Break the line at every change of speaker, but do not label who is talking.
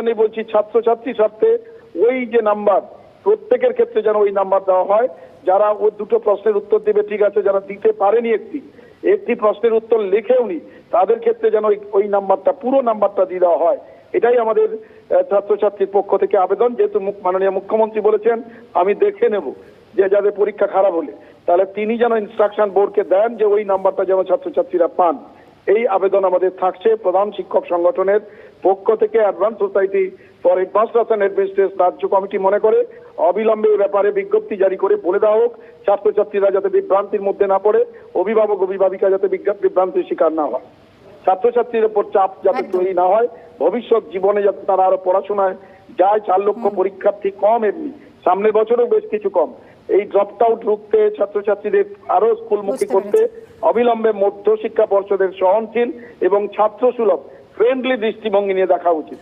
জন্যই বলছি ছাত্রছাত্রী স্বার্থে ওই যে নাম্বার প্রত্যেকের ক্ষেত্রে যেন ওই নাম্বার দেওয়া হয়। যারা ও দুটো প্রশ্নের উত্তর দেবে ঠিক আছে, যারা দিতে পারেনি একটি প্রশ্নের উত্তর লিখেওনি তাদের ক্ষেত্রে যেন ওই নাম্বারটা পুরো নাম্বারটা দিয়ে দেওয়া হয়। এটাই আমাদের ছাত্রছাত্রীর পক্ষ থেকে আবেদন। যেহেতু মাননীয় মুখ্যমন্ত্রী বলেছেন আমি দেখে নেব যে যাদের পরীক্ষা খারাপ হলে, তাহলে তিনি যেন ইনস্ট্রাকশন বোর্ডকে দেন যে ওই নাম্বারটা যেন ছাত্রছাত্রীরা পান। এই আবেদন আমাদের থাকছে প্রধান শিক্ষক সংগঠনের পক্ষ থেকে। Advance society for headmasters and headmistress রাজ্য কমিটি মনে করে অবিলম্বে এই ব্যাপারে বিজ্ঞপ্তি জারি করে বলে দেওয়া হোক, ছাত্রছাত্রীরা যাতে বিভ্রান্তির মধ্যে না পড়ে, অভিভাবক অভিভাবিকা যাতে বিভ্রান্তির শিকার না হয়, ছাত্রছাত্রীর উপর চাপ যাতে তৈরি না হয়, ভবিষ্যৎ জীবনে যাতে তারা আরো পড়াশোনায় যায়। 4 লক্ষ পরীক্ষার্থী কম, এমনি সামনের বছরও বেশ কিছু কম। এই ড্রপড আউট রুখতে, ছাত্রছাত্রীদের আরো স্কুলমুখী করতে অবিলম্বে মধ্য শিক্ষা পর্ষদের সহনশীল এবং ছাত্র সুলভ ফ্রেন্ডলি দৃষ্টিভঙ্গি নিয়ে দেখা উচিত।